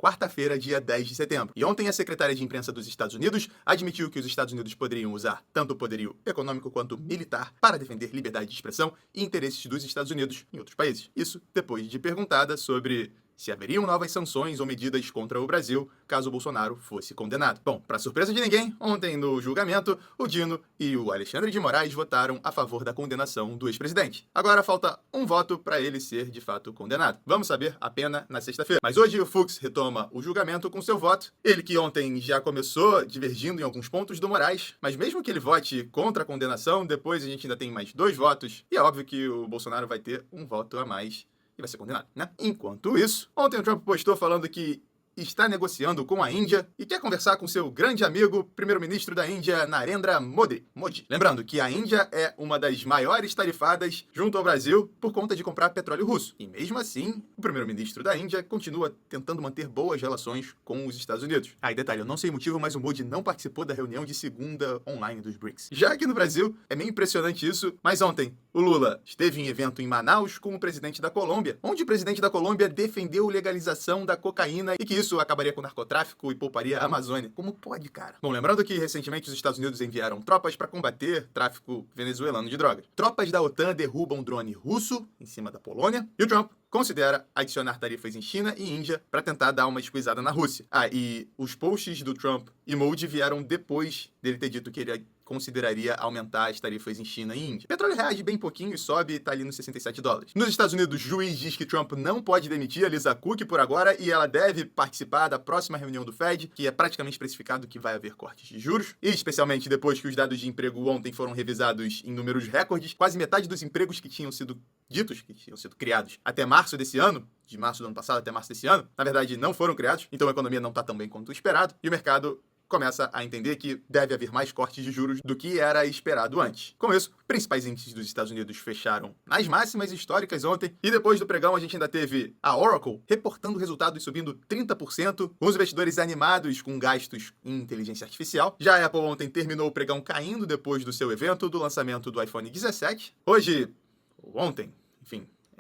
quarta-feira, dia 10 de setembro. E ontem a secretária de imprensa dos Estados Unidos admitiu que os Estados Unidos poderiam usar tanto o poderio econômico quanto militar para defender liberdade de expressão e interesses dos Estados Unidos em outros países. Isso depois de perguntada sobre se haveriam novas sanções ou medidas contra o Brasil caso o Bolsonaro fosse condenado. Bom, para surpresa de ninguém, ontem no julgamento, o Dino e o Alexandre de Moraes votaram a favor da condenação do ex-presidente. Agora falta um voto para ele ser de fato condenado. Vamos saber a pena na sexta-feira. Mas hoje o Fux retoma o julgamento com seu voto. Ele que ontem já começou divergindo em alguns pontos do Moraes, mas mesmo que ele vote contra a condenação, depois a gente ainda tem mais 2 votos. E é óbvio que o Bolsonaro vai ter um voto a mais e vai ser condenado, né? Enquanto isso, ontem o Trump postou falando que está negociando com a Índia e quer conversar com seu grande amigo, primeiro-ministro da Índia, Narendra Modi. Lembrando que a Índia é uma das maiores tarifadas junto ao Brasil por conta de comprar petróleo russo. E mesmo assim, o primeiro-ministro da Índia continua tentando manter boas relações com os Estados Unidos. Ah, e detalhe, eu não sei o motivo, mas o Modi não participou da reunião de segunda online dos BRICS. Já aqui no Brasil, é meio impressionante isso, mas ontem o Lula esteve em evento em Manaus com o presidente da Colômbia, onde o presidente da Colômbia defendeu legalização da cocaína e que isso acabaria com o narcotráfico e pouparia a Amazônia. Como pode, cara? Bom, lembrando que recentemente os Estados Unidos enviaram tropas para combater tráfico venezuelano de drogas. Tropas da OTAN derrubam um drone russo em cima da Polônia e o Trump considera adicionar tarifas em China e Índia para tentar dar uma esquisada na Rússia. Ah, e os posts do Trump e Modi vieram depois dele ter dito que ele consideraria aumentar as tarifas em China e Índia. O petróleo reage bem pouquinho e sobe e tá ali nos $67. Nos Estados Unidos, o juiz diz que Trump não pode demitir a Lisa Cook por agora e ela deve participar da próxima reunião do Fed, que é praticamente especificado que vai haver cortes de juros. E especialmente depois que os dados de emprego ontem foram revisados em números recordes, quase metade dos empregos que tinham sido ditos, que tinham sido criados até março desse ano, de março do ano passado até março desse ano, na verdade não foram criados, então a economia não está tão bem quanto o esperado, e o mercado começa a entender que deve haver mais cortes de juros do que era esperado antes. Com isso, principais índices dos Estados Unidos fecharam nas máximas históricas ontem, e depois do pregão a gente ainda teve a Oracle reportando resultados subindo 30%, com os investidores animados com gastos em inteligência artificial. Já a Apple ontem terminou o pregão caindo depois do seu evento do lançamento do iPhone 17.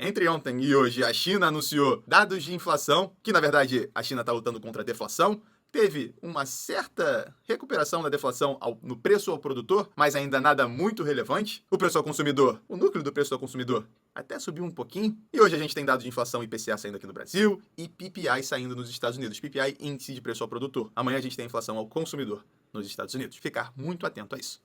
Entre ontem e hoje, a China anunciou dados de inflação, que na verdade a China está lutando contra a deflação. Teve uma certa recuperação da deflação no preço ao produtor, mas ainda nada muito relevante. O preço ao consumidor, o núcleo do preço ao consumidor, até subiu um pouquinho. E hoje a gente tem dados de inflação IPCA saindo aqui no Brasil e PPI saindo nos Estados Unidos. PPI, índice de preço ao produtor. Amanhã a gente tem inflação ao consumidor nos Estados Unidos. Ficar muito atento a isso.